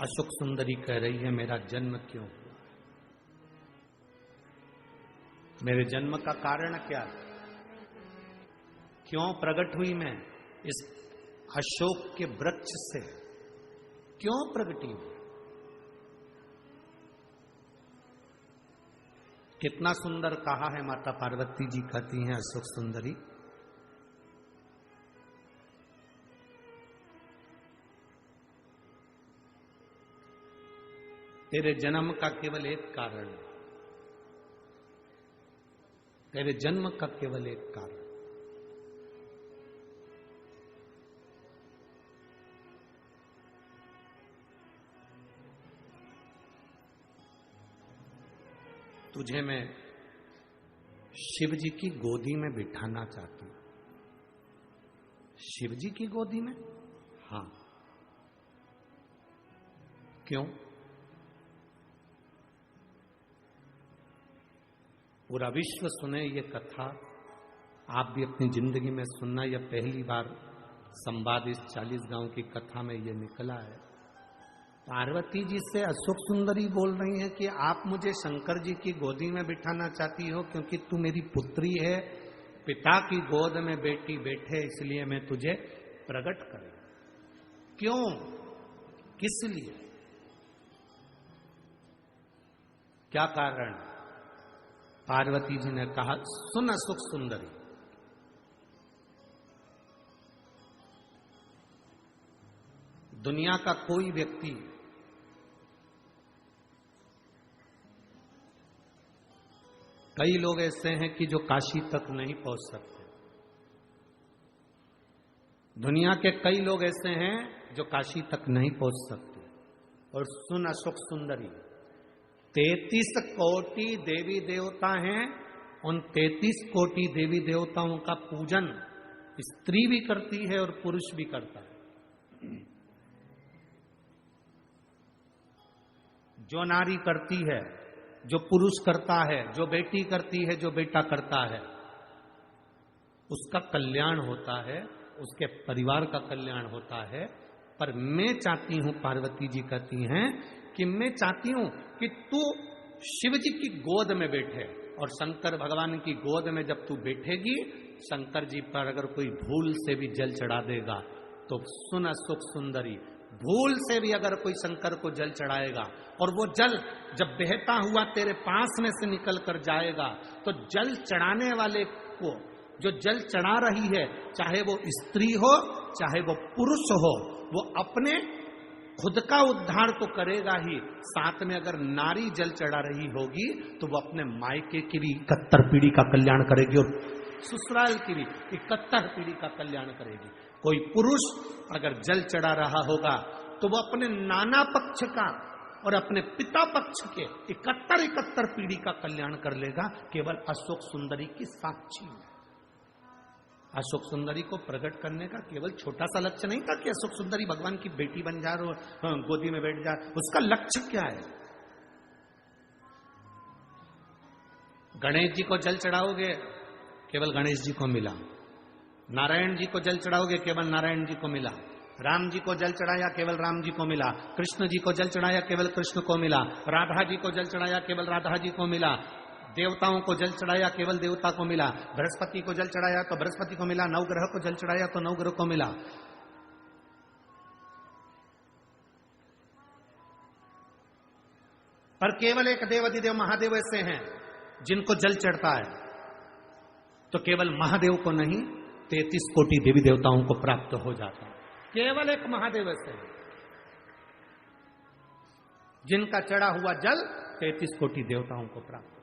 अशोक सुंदरी कह रही है मेरा जन्म क्यों हुआ, मेरे जन्म का कारण क्या, क्यों प्रकट हुई मैं इस अशोक के वृक्ष से, क्यों प्रगटी हुई। कितना सुंदर कहा है माता पार्वती जी, कहती हैं अशोक सुंदरी, तेरे जन्म का केवल एक कारण, तेरे जन्म का केवल एक कारण, तुझे मैं शिव जी की गोदी में बिठाना चाहती हूं। शिव जी की गोदी में? हां। क्यों? पूरा विश्व सुने ये कथा, आप भी अपनी जिंदगी में सुनना, यह पहली बार संवाद इस 40 गांव की कथा में ये निकला है। पार्वती जी से अशोक सुंदरी बोल रही है कि आप मुझे शंकर जी की गोदी में बिठाना चाहती हो क्योंकि तू मेरी पुत्री है, पिता की गोद में बेटी बैठे, इसलिए मैं तुझे प्रकट करूं। क्यों, किस लिए, क्या कारण? पार्वती जी ने कहा, सुन अशोक सुंदरी, दुनिया का कोई व्यक्ति कई लोग ऐसे हैं कि जो काशी तक नहीं पहुंच सकते, दुनिया के कई लोग ऐसे हैं जो काशी तक नहीं पहुंच सकते। और सुन अशोक सुंदरी, 33 कोटि देवी देवता हैं, उन 33 कोटि देवी देवताओं का पूजन स्त्री भी करती है और पुरुष भी करता है। जो नारी करती है, जो पुरुष करता है, जो बेटी करती है, जो बेटा करता है, उसका कल्याण होता है, उसके परिवार का कल्याण होता है। पर मैं चाहती हूं, पार्वती जी कहती हैं कि मैं चाहती हूं कि तू शिव जी की गोद में बैठे, और शंकर भगवान की गोद में जब तू बैठेगी, शंकर जी पर अगर कोई भूल से भी जल चढ़ा देगा तो सुन अशोक सुंदरी, भूल से भी अगर कोई शंकर को जल चढ़ाएगा और वो जल जब बहता हुआ तेरे पास में से निकल कर जाएगा, तो जल चढ़ाने वाले को, जो जल चढ़ा रही है, चाहे वो स्त्री हो चाहे वो पुरुष हो, वो अपने खुद का उद्धार तो करेगा ही, साथ में अगर नारी जल चढ़ा रही होगी तो वो अपने मायके की भी 71 पीढ़ी का कल्याण करेगी और ससुराल की भी 71 पीढ़ी का कल्याण करेगी। कोई पुरुष अगर जल चढ़ा रहा होगा तो वो अपने नाना पक्ष का और अपने पिता पक्ष के 71 पीढ़ी का कल्याण कर लेगा, केवल अशोक सुंदरी की साक्षी में। अशोक सुंदरी को प्रकट करने का केवल छोटा सा लक्ष्य नहीं था कि अशोक सुंदरी भगवान की बेटी बन जाए और गोदी में बैठ जाए। उसका लक्ष्य क्या है? गणेश जी को जल चढ़ाओगे, केवल गणेश जी को मिला। नारायण जी को जल चढ़ाओगे, केवल नारायण जी को मिला। राम जी को जल चढ़ाया, केवल राम जी को मिला। कृष्ण जी को जल चढ़ाया, केवल कृष्ण को मिला। राधा जी को जल चढ़ाया, केवल राधा जी को मिला। देवताओं को जल चढ़ाया, केवल देवता को मिला। बृहस्पति को जल चढ़ाया तो बृहस्पति को मिला। नवग्रह को जल चढ़ाया तो नवग्रह को मिला। पर केवल एक देवाधिदेव महादेव ऐसे हैं जिनको जल चढ़ता है, तो केवल महादेव को नहीं, 33 कोटि देवी देवताओं को प्राप्त हो जाता है। केवल एक महादेव ऐसे हैं जिनका चढ़ा हुआ जल 33 कोटि देवताओं को प्राप्त।